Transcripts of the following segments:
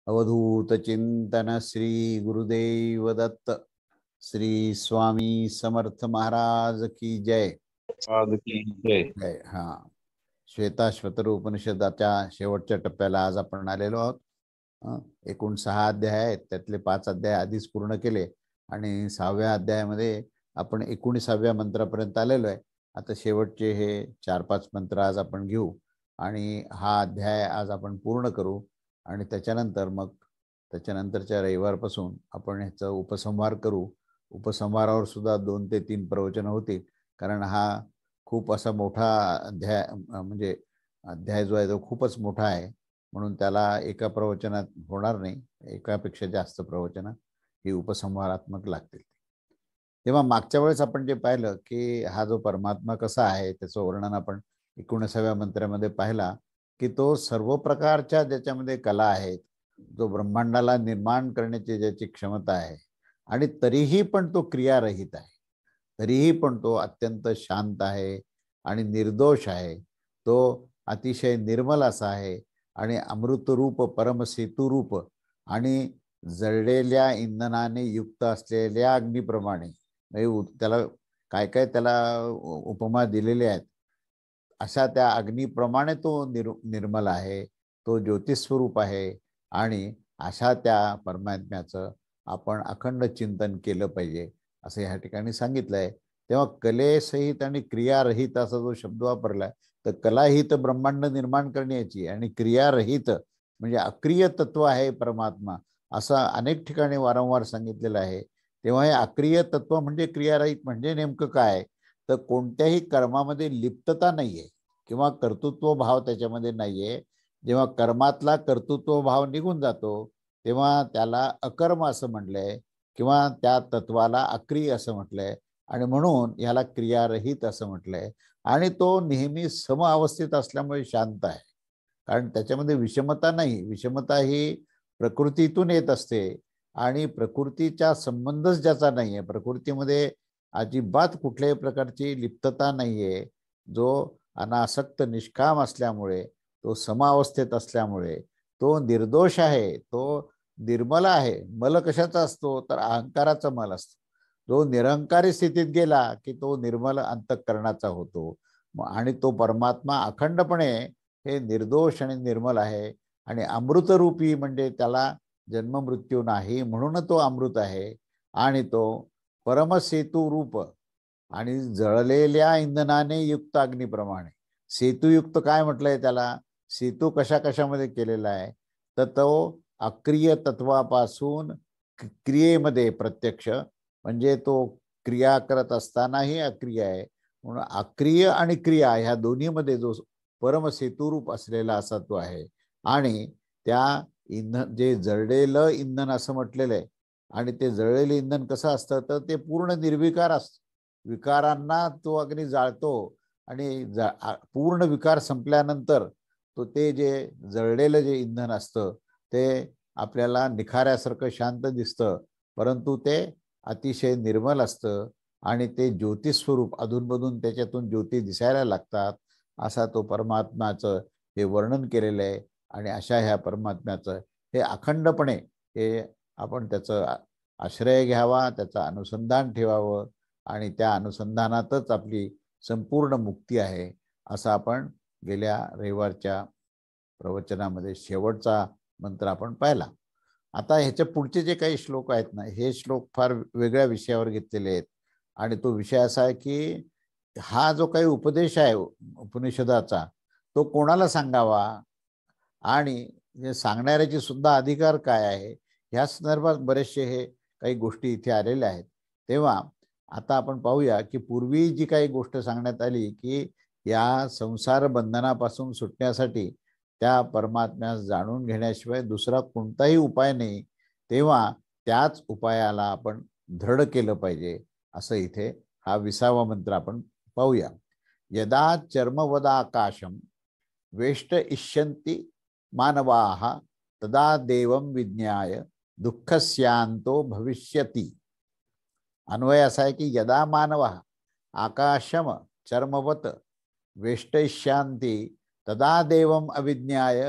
अवधूत चिंतन श्री गुरुदेव दत्त। श्री स्वामी समर्थ महाराज की जय। साधु की जय. जय. हा, श्वेताश्वतर उपनिषदाच्या शेवटच्या टप्प्याला आज आपण आलेलो आहोत. एकूण 6 अध्याय आहेत, त्यातले 5 अध्याय आधीच पूर्ण केले आणि 6व्या अध्यायामध्ये आपण 19व्या मंत्रापर्यंत आलेलो आहे. आता शेवटचे हे 4-5 मंत्र आज आपण घेऊ आणि हा अध्याय आज आपण पूर्ण करू आणि त्याच्यानंतर मग त्याच्यानंतरच्या रविवारपासून आपण ह्याचा उपसंहार करू. उपसंहारावर सुद्धा 2 ते 3 प्रवचन होतील, कारण हा खूप असा मोठा अध्याय म्हणजे अध्याय जो आहे तो खूपच मोठा आहे, म्हणून त्याला एका प्रवचनात होणार नाही, एकापेक्षा जास्त प्रवचनं ही उपसंहारात्मक लागतील. तेव्हा मागच्या वेळेस आपण जे पाहिलं की हा जो परमात्मा कसा आहे त्याचं वर्णन आपण 19व्या मंत्र्यामध्ये पाहिला की तो सर्व प्रकारच्या ज्याच्यामध्ये कला आहेत, जो ब्रह्मांडाला निर्माण करण्याची ज्याची क्षमता आहे आणि तरीही पण तो क्रियारहित आहे, तरीही पण तो अत्यंत शांत आहे आणि निर्दोष आहे. तो अतिशय निर्मल असा आहे आणि अमृतरूप परमसेतुरूप आणि जळलेल्या इंधनाने युक्त असलेल्या अग्नीप्रमाणे, त्याला काय काय त्याला उपमा दिलेले आहेत, अशा त्या अग्नीप्रमाणे तो निर्मल आहे, तो ज्योतिस्वरूप आहे आणि अशा त्या परमात्म्याचं आपण अखंड चिंतन केलं पाहिजे असं ह्या ठिकाणी सांगितलंय. तेव्हा कलेसहित आणि क्रियारहित असा जो शब्द वापरलाय, तर कलाहित ब्रह्मांड निर्माण करण्याची आणि क्रियारहित म्हणजे अक्रिय तत्व आहे परमात्मा, असं अनेक ठिकाणी वारंवार सांगितलेलं आहे. तेव्हा हे अक्रिय तत्व म्हणजे क्रियारहित म्हणजे नेमकं काय, तर कोणत्याही कर्मामध्ये लिप्तता नाहीये किंवा कर्तृत्व भाव त्याच्यामध्ये नाहीये. जेव्हा कर्मातला कर्तृत्व भाव निघून जातो तेव्हा त्याला अकर्म असं म्हटलंय किंवा त्या तत्वाला अक्रिय असं म्हटलंय आणि म्हणून याला क्रियारहित असं म्हटलंय. आणि तो नेहमी सम अवस्थेत असल्यामुळे शांत आहे, कारण त्याच्यामध्ये विषमता नाही. विषमता ही प्रकृतीतून येत असते आणि प्रकृतीचा संबंधच ज्याचा नाहीये, प्रकृतीमध्ये अजिबात कुठल्याही प्रकारची लिप्तता नाहीये, जो अनासक्त निष्काम असल्यामुळे, तो समावस्थेत असल्यामुळे तो निर्दोष आहे, तो निर्मल आहे. मल कशाचा असतो तर अहंकाराचा मल असतो. जो निरंकारी स्थितीत गेला की तो निर्मल अंतःकरणाचा होतो आणि तो परमात्मा अखंडपणे हे निर्दोष आणि निर्मल आहे आणि अमृतरूपी म्हणजे त्याला जन्म मृत्यू नाही म्हणून तो अमृत आहे आणि तो परमसेतू रूप आणि जळलेल्या इंधनाने युक्त अग्नीप्रमाणे. सेतुयुक्त काय म्हटलंय त्याला, सेतू कशा कशामध्ये केलेला आहे, तर तो अक्रिय तत्वापासून क्रियेमध्ये प्रत्यक्ष म्हणजे तो क्रिया करत असतानाही अक्रिय आहे, म्हणून अक्रिय आणि क्रिया ह्या दोन्हीमध्ये जो परमसेतुरूप असलेला असा तो आहे. आणि त्या इंधन जे जळलेलं इंधन असं म्हटलेलं आहे, आणि ते जळलेलं इंधन कसं असतं तर ते पूर्ण निर्विकार असतं. विकारांना तो अग्नी जाळतो आणि पूर्ण विकार संपल्यानंतर तो ते जे जळलेलं जे इंधन असतं ते आपल्याला निखाऱ्यासारखं शांत दिसतं, परंतु ते अतिशय निर्मल असतं आणि ते ज्योतिस्वरूप अधूनमधून त्याच्यातून ज्योती दिसायला लागतात. असा तो परमात्म्याचं हे वर्णन केलेलं आहे आणि अशा ह्या परमात्म्याचं हे अखंडपणे हे आपण त्याचं आश्रय घ्यावा, त्याचं अनुसंधान ठेवावं आणि त्या अनुसंधानातच आपली संपूर्ण मुक्ती आहे, असं आपण गेल्या रविवारच्या प्रवचनामध्ये शेवटचा मंत्र आपण पाहिला. आता ह्याच्या पुढचे जे काही श्लोक आहेत ना, हे श्लोक फार वेगळ्या विषयावर घेतलेले आहेत आणि तो विषय असा आहे की हा जो काही उपदेश आहे उपनिषदाचा तो कोणाला सांगावा आणि सांगणाऱ्याची सुद्धा अधिकार काय आहे, ह्या संदर्भात बरेचसे हे काही गोष्टी इथे आलेल्या आहेत. तेव्हा आता आपण पाहूया की पूर्वी जी काही गोष्ट सांगण्यात आली की या संसार बंधनापासून सुटण्यासाठी त्या परमात्म्यास जाणून घेण्याशिवाय दुसरा कोणताही उपाय नाही, तेव्हा त्याच उपायाला आपण दृढ केलं पाहिजे, असं इथे हा 20वा मंत्र आपण पाहूया. यदा चर्मवदाकाशम वेष्ट इष्यन्ति मानवाः तदा देवं विज्ञाय दुःखस्यांतो भविष्यति. अन्वय असा आहे की यदा मानवः आकाशम चर्मवत वेष्टयिष्यन्ति तदा देवम अविज्ञाय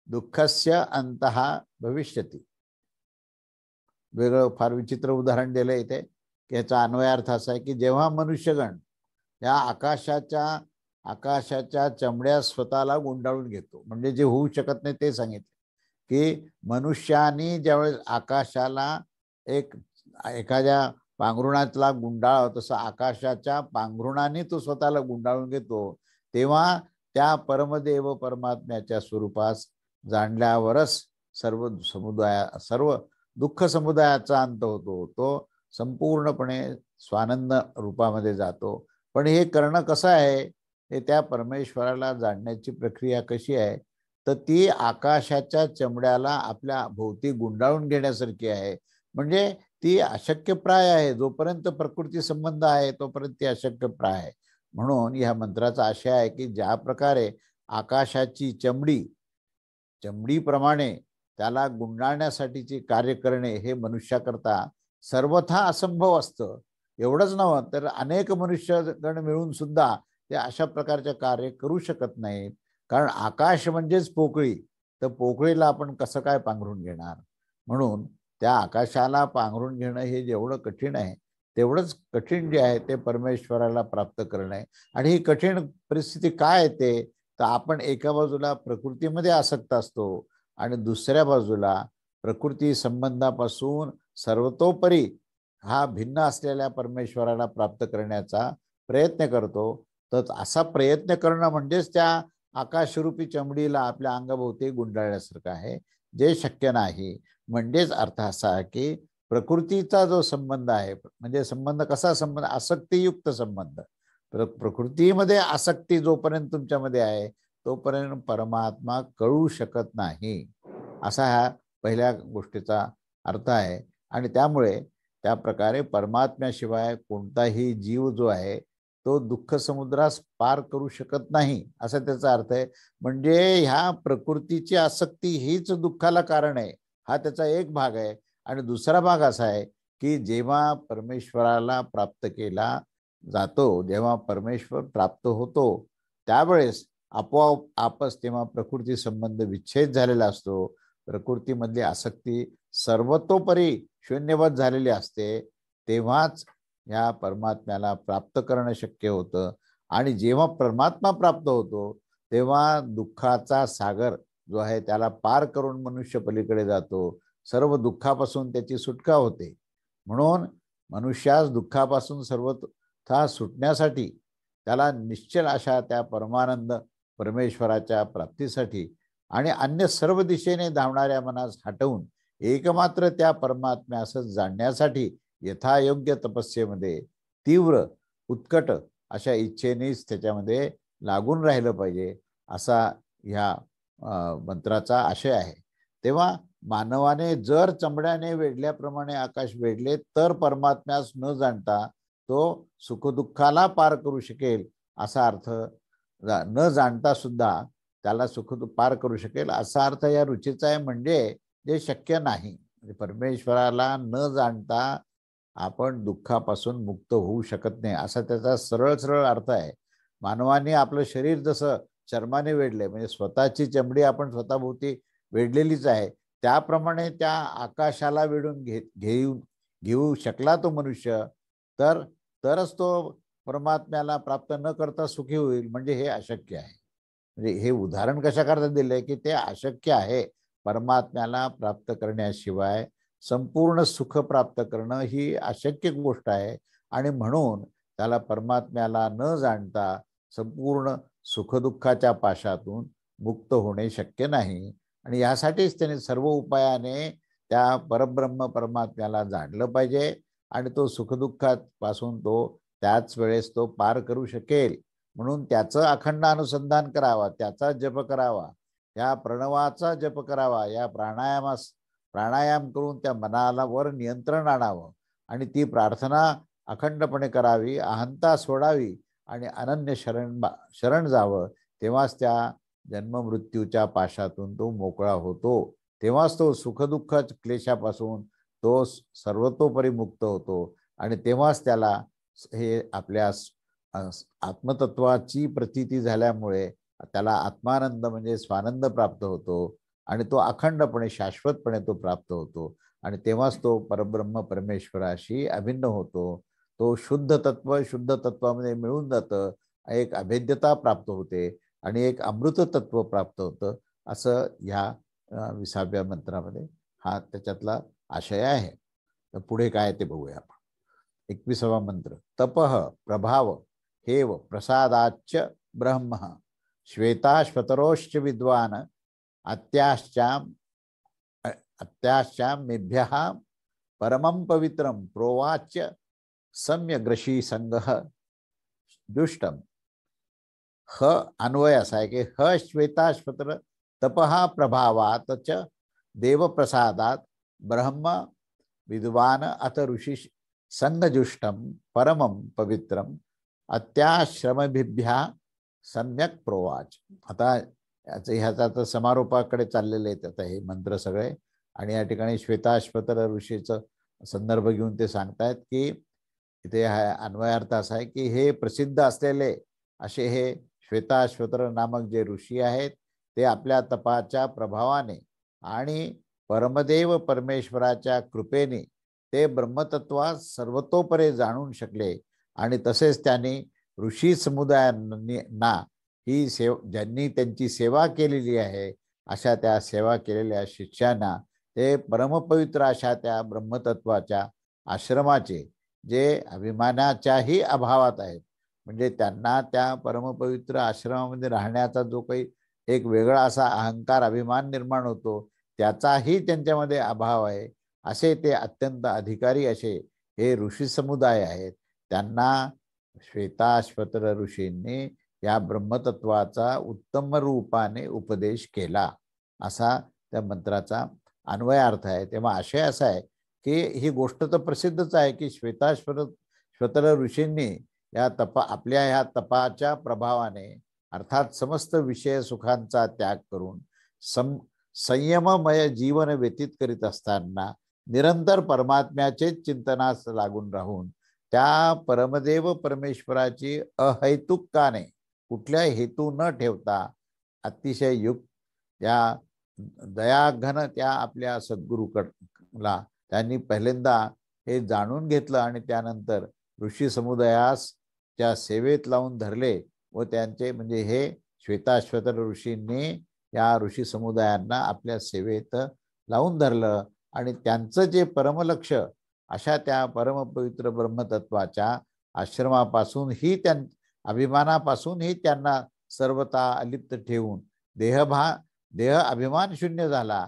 दुःखस्य अंतः भविष्यति. वेगळं फार विचित्र उदाहरण दिलं इथे, की याचा अन्वयार्थ असा आहे की जेव्हा मनुष्यगण या आकाशाच्या चमड्या स्वतःला गुंडाळून घेतो, म्हणजे जे होऊ शकत नाही ते सांगितले, की मनुष्यानी ज्यावेळेस आकाशाला एखाद्या पांघरुणातला गुंडाळ, तसं आकाशाच्या पांघरुणाने तो स्वतःला गुंडाळून घेतो, तेव्हा त्या परमदेव परमात्म्याच्या स्वरूपास जाणल्यावरच सर्व दुःख समुदायाचा अंत होतो. तो संपूर्णपणे स्वानंद रूपामध्ये जातो. पण हे करणं कसं आहे, हे त्या परमेश्वराला जाणण्याची प्रक्रिया कशी आहे, तर ती आकाशाच्या चमड्याला आपल्या भोवती गुंडाळून घेण्यासारखी आहे. म्हणजे ती अशक्यप्राय आहे. जोपर्यंत प्रकृती संबंध आहे तोपर्यंत ती अशक्यप्राय आहे. म्हणून या मंत्राचा आशय आहे की ज्या प्रकारे आकाशाची चमडीप्रमाणे त्याला गुंडाळण्यासाठीची कार्य करणे हे मनुष्याकरता सर्वथा असंभव असतं. एवढंच नव्हे तर अनेक मनुष्यगण मिळून सुद्धा ते अशा प्रकारचे कार्य करू शकत नाहीत. कारण आकाश म्हणजेच पोकळी, तर पोकळीला आपण कसं काय पांघरून घेणार. म्हणून त्या आकाशाला पांघरून घेणं हे जेवढं कठीण आहे तेवढंच कठीण जे आहे ते परमेश्वराला प्राप्त करणं आहे. आणि ही कठीण परिस्थिती काय येते, तर आपण एका बाजूला प्रकृतीमध्ये आसक्त असतो आणि दुसऱ्या बाजूला प्रकृती संबंधापासून सर्वतोपरी हा भिन्न असलेल्या परमेश्वराला प्राप्त करण्याचा प्रयत्न करतो. तर असा प्रयत्न करणं म्हणजेच त्या आकाशरूपी चमडीला आपल्या अंगाभोवती गुंडाळण्यासारखं आहे, जे शक्य नाही. म्हणजेच अर्थ असा आहे की प्रकृतीचा जो संबंध आहे, म्हणजे संबंध कसा संबंध, आसक्तीयुक्त संबंध. प्रकृतीमध्ये आसक्ती जोपर्यंत तुमच्यामध्ये आहे तोपर्यंत परमात्मा कळू शकत नाही, असा हा पहिल्या गोष्टीचा अर्थ आहे. आणि त्यामुळे त्या प्रकारे परमात्म्याशिवाय कोणताही जीव जो आहे तो दुःख समुद्रास पार करू शकत नाही, असा त्याचा अर्थ आहे. म्हणजे ह्या प्रकृतीची आसक्ती हीच दुःखाला कारण आहे, हा त्याचा एक भाग आहे. आणि दुसरा भाग असा आहे की जेव्हा परमेश्वराला प्राप्त केला जातो, जेव्हा परमेश्वर प्राप्त होतो, त्यावेळेस आपोआप आपस तेव्हा प्रकृती संबंध विच्छेद झालेला असतो. प्रकृतीमधली आसक्ती सर्वतोपरी शून्यवत झालेली असते. तेव्हाच ह्या परमात्म्याला प्राप्त करणं शक्य होतं. आणि जेव्हा परमात्मा प्राप्त होतो तेव्हा दुःखाचा सागर जो आहे त्याला पार करून मनुष्य पलीकडे जातो. सर्व दुःखापासून त्याची सुटका होते. म्हणून मनुष्यास दुःखापासून सर्वथा सुटण्यासाठी त्याला निश्चल अशा त्या परमानंद परमेश्वराच्या प्राप्तीसाठी आणि अन्य सर्व दिशेने धावणाऱ्या मनास हटवून एकमात्र त्या परमात्म्यास जाणण्यासाठी यथायोग्य तपस्येमध्ये तीव्र उत्कट अशा इच्छेनेच त्याच्यामध्ये लागून राहिलं पाहिजे, असा ह्या मंत्राचा आशय आहे. तेव्हा मानवाने जर चमड्याने वेढल्याप्रमाणे आकाश वेढले तर परमात्म्यास न जाणता तो सुखदुःखाला पार करू शकेल, असा अर्थ. न जाणता सुद्धा त्याला सुख पार करू शकेल असा अर्थ या रुचीचा आहे. म्हणजे जे शक्य नाही, म्हणजे परमेश्वराला न जाणता आपण दुःखापासून मुक्त होऊ शकत नाही, असा त्याचा सरळ सरळ अर्थ आहे. मानवाने आपलं शरीर जसं चर्माने वेढले, म्हणजे स्वतःची चमडी आपण स्वतःभोवती वेढलेलीच आहे, त्याप्रमाणे त्या आकाशाला वेढून घेऊ शकला तो मनुष्य, तरच तो परमात्म्याला प्राप्त न करता सुखी होईल. म्हणजे हे अशक्य आहे. म्हणजे हे उदाहरण कशा करता दिलंय की ते अशक्य आहे. परमात्म्याला प्राप्त करण्याशिवाय संपूर्ण सुख प्राप्त करणं ही अशक्य गोष्ट आहे. आणि म्हणून त्याला परमात्म्याला न जाणता संपूर्ण सुखदुःखाच्या पाशातून मुक्त होणे शक्य नाही. आणि यासाठीच त्याने सर्व उपायाने त्या परब्रह्म परमात्म्याला जाणलं पाहिजे आणि तो सुखदुःखापासून तो त्याच वेळेस तो पार करू शकेल. म्हणून त्याचं अखंड अनुसंधान करावा, त्याचा जप करावा, या प्रणवाचा जप करावा, या प्राणायाम करून त्या मनाला वर नियंत्रण आणावं आणि ती प्रार्थना अखंडपणे करावी, अहंता सोडावी आणि अनन्य शरण जावं. तेव्हाच त्या जन्ममृत्यूच्या पाशातून तो मोकळा होतो. तेव्हाच तो सुखदुःख क्लेशापासून तो सर्वतोपरी मुक्त होतो. आणि तेव्हाच त्याला हे आपल्या आत्मतत्वाची प्रतीती झाल्यामुळे त्याला आत्मानंद म्हणजे स्वानंद प्राप्त होतो. आणि तो अखंडपणे शाश्वतपणे तो प्राप्त होतो आणि तेव्हाच तो परब्रह्म परमेश्वराशी अभिन्न होतो. तो शुद्ध तत्वामध्ये मिळून जातं, एक अभेद्यता प्राप्त होते आणि एक अमृत तत्व प्राप्त होतं. असं ह्या 20व्या मंत्रामध्ये हा त्याच्यातला आशय आहे. तर पुढे काय ते बघूया आपण. 21वा मंत्र. तपः प्रभाव हेव प्रसादाच्च ब्रह्म श्वेताश्वतरोश्च विद्वान अत्याश्चां मेभ्यः परमं पवित्रं प्रोवाच्य सम्यग्रशी संगः दुष्टम. ह अन्वय असा आहे की ह श्वेताश्वतर तपहा प्रभावात च देवप्रसादात ब्रह्म विद्वान अथ ऋषी संगजुष्टम परमं पवित्रम अत्याश्रमभिभ्या सम्यक प्रोवाच. आता ह्याचा तर समारोपाकडे चाललेले आहेत आता हे मंत्र सगळे. आणि या ठिकाणी श्वेताश्वतर ऋषीचं संदर्भ घेऊन ते सांगतायत की इथे हा अन्वयार्थ असा आहे की हे प्रसिद्ध असलेले असे हे श्वेताश्वतर नामक जे ऋषी आहेत ते आपल्या तपाच्या प्रभावाने आणि परमदेव परमेश्वराच्या कृपेने ते ब्रह्मतत्वात सर्वतोपरी जाणून शकले. आणि तसेच त्यांनी ऋषी समुदायांना ही ज्यांनी त्यांची सेवा केलेली आहे अशा त्या सेवा केलेल्या शिष्यांना ते परमपवित्र अशा त्या ब्रह्मतत्वाच्या आश्रमाचे जे अभिमानाच्याही अभावात आहेत, म्हणजे त्यांना त्या परमपवित्र आश्रमामध्ये राहण्याचा जो काही एक वेगळा असा अहंकार अभिमान निर्माण होतो त्याचाही त्यांच्यामध्ये अभाव आहे, असे ते अत्यंत अधिकारी असे हे ऋषी समुदाय आहेत. त्यांना श्वेताश्वतर ऋषींनी या ब्रह्मतत्वाचा उत्तम रूपाने उपदेश केला असा त्या मंत्राचा अन्वयार्थ आहे. तेव्हा आशय असा आहे की ही गोष्ट तर प्रसिद्धच आहे की श्वेताश्वतर ऋषींनी या आपल्या ह्या तपाच्या प्रभावाने अर्थात समस्त विषय सुखांचा त्याग करून संयममय जीवन व्यतीत करीत असताना निरंतर परमात्म्याचे चिंतनास लागून राहून त्या परमदेव परमेश्वराची अहैतुकाने कुठल्या हेतू न ठेवता अतिशय युक्त त्या दयाघन त्या आपल्या सद्गुरूकडला त्यांनी पहिल्यांदा हे जाणून घेतलं आणि त्यानंतर ऋषी समुदायास त्या सेवेत लावून धरले व त्यांचे म्हणजे हे श्वेताश्वतर ऋषींनी या ऋषी समुदायांना आपल्या सेवेत लावून धरलं आणि त्यांचं जे परमलक्ष अशा त्या परमपवित्र ब्रह्मतत्वाच्या आश्रमापासून ही अभिमानापासून ही त्यांना सर्वता अलिप्त ठेवून देह अभिमान शून्य झाला,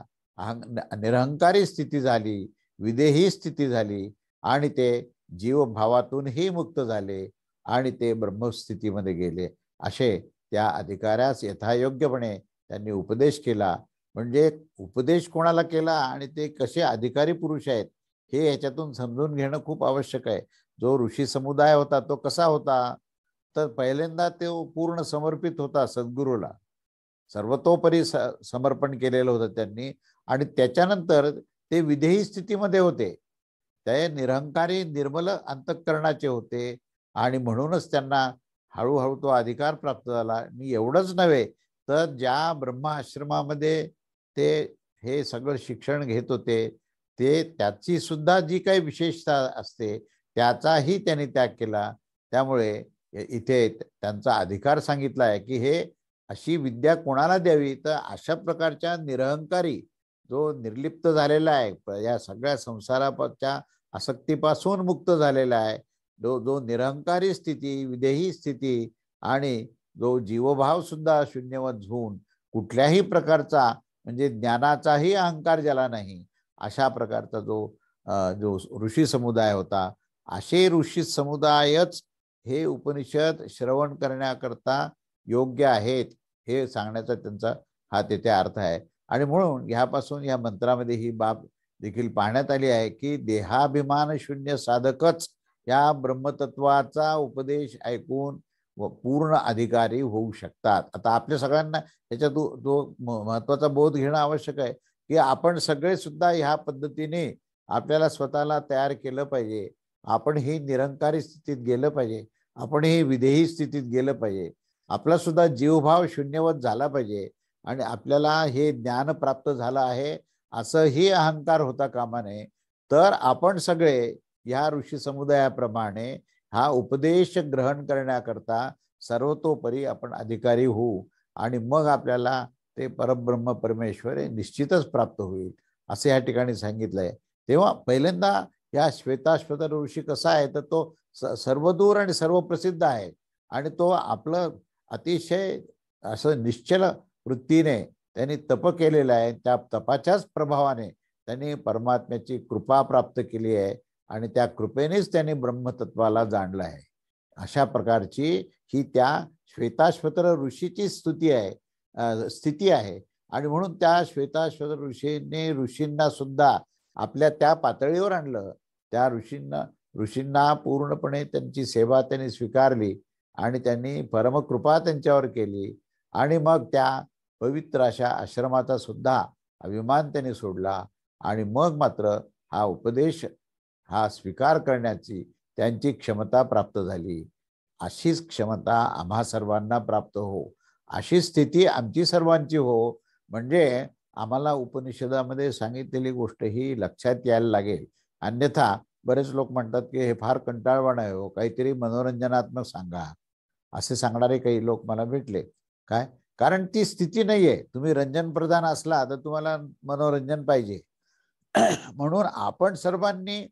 निरहंकारी स्थिती झाली, विदेही स्थिती झाली आणि ते जीवभावातूनही मुक्त झाले आणि ते ब्रह्मस्थितीमध्ये गेले. असे त्या अधिकाऱ्यास यथायोग्यपणे त्यांनी उपदेश केला. म्हणजे उपदेश कोणाला केला आणि ते कसे अधिकारी पुरुष आहेत हे याच्यातून समजून घेणं खूप आवश्यक आहे. जो ऋषी समुदाय होता तो कसा होता, तर पहिल्यांदा तो पूर्ण समर्पित होता सद्गुरूला, सर्वतोपरी समर्पण केलेलं होतं त्यांनी आणि त्याच्यानंतर ते विधेयी स्थितीमध्ये होते. ते निरहंकारी निर्मल अंतःकरणाचे होते आणि म्हणूनच त्यांना हळूहळू तो अधिकार प्राप्त झाला. आणि एवढंच नव्हे तर ज्या ब्रह्म आश्रमामध्ये ते हे सगळं शिक्षण घेत होते ते त्याची सुद्धा जी काही विशेषता असते त्याचाही त्यांनी त्याग केला. त्यामुळे इथे त्यांचा अधिकार सांगितला आहे की हे अशी विद्या कोणाला द्यावी, तर अशा प्रकारच्या निरहंकारी जो निर्लिप्त झालेला आहे, या सगळ्या संसाराच्या आसक्तीपासून मुक्त झालेला आहे, जो निरहंकारी स्थिती, विदेही स्थिती आणि जो जीवभाव सुद्धा शून्यवत होऊन कुठल्याही प्रकारचा म्हणजे ज्ञानाचाही अहंकार ज्याला नाही अशा प्रकारचा जो ऋषी समुदाय होता, असे ऋषी समुदायच हे उपनिषद श्रवण करण्याकरता योग्य आहेत हे सांगण्याचा त्यांचा हा तेथे अर्थ आहे. आणि म्हणून ह्यापासून या मंत्रामध्ये ही बाब देखील पाहण्यात आली आहे की देहाभिमान शून्य साधकच या ब्रह्मतत्वाचा उपदेश ऐकून व पूर्ण अधिकारी होऊ शकतात. आता आपल्या सगळ्यांना त्याच्यात जो महत्वाचा बोध घेणं आवश्यक आहे की आपण सगळे सुद्धा ह्या पद्धतीने आपल्याला स्वतःला तयार केलं पाहिजे. आपण ही निरंकारी स्थितीत गेलं पाहिजे, आपण ही विधेयी स्थितीत गेलं पाहिजे, आपला सुद्धा जीवभाव शून्यवत झाला पाहिजे आणि आपल्याला हे ज्ञान प्राप्त झालं आहे असंही अहंकार होता कामा नये. तर आपण सगळे या ऋषी समुदायाप्रमाणे हा उपदेश ग्रहण करण्याकरता सर्वतोपरी आपण अधिकारी होऊ आणि मग आपल्याला ते परब्रह्म परमेश्वर हे निश्चितच प्राप्त होईल असे या ठिकाणी सांगितलंय. तेव्हा पहिल्यांदा या श्वेताश्वतर ऋषी कसा आहे तर तो सर्वदूर आणि सर्व प्रसिद्ध आहे आणि तो आपलं अतिशय असं निश्चल वृत्तीने त्यांनी तप केलेलं आहे. त्या तपाच्याच प्रभावाने त्यांनी परमात्म्याची कृपा प्राप्त केली आहे आणि त्या कृपेनेच त्यांनी ब्रह्मतत्वाला जाणलं आहे. अशा प्रकारची ही त्या श्वेताश्वतर ऋषीची स्तुती आहे, स्थिती आहे. आणि म्हणून त्या श्वेताश्वतर ऋषींना सुद्धा आपल्या त्या पातळीवर आणलं. त्या ऋषींना पूर्णपणे त्यांची सेवा त्यांनी स्वीकारली आणि त्यांनी परमकृपा त्यांच्यावर केली आणि मग त्या पवित्र अशा आश्रमाचा सुद्धा अभिमान त्यांनी सोडला आणि मग मात्र हा उपदेश हा स्वीकार करण्याची त्यांची क्षमता प्राप्त झाली. अशीच क्षमता आम्हा सर्वांना प्राप्त हो, अशी स्थिती आमची सर्वांची हो, म्हणजे आम्हाला उपनिषदामध्ये सांगितलेली गोष्ट ही लक्षात यायला लागेल. अन्यथा बरेच लोक म्हणतात की हे फार कंटाळवाणं आहे हो, काहीतरी मनोरंजनात्मक सांगा. असे सांगणारे काही लोक मला भेटले. काय कारण ती स्थिती नाहीये. तुम्ही रंजन प्रधान असला तर तुम्हाला मनोरंजन पाहिजे. म्हणून आपण सर्वांनी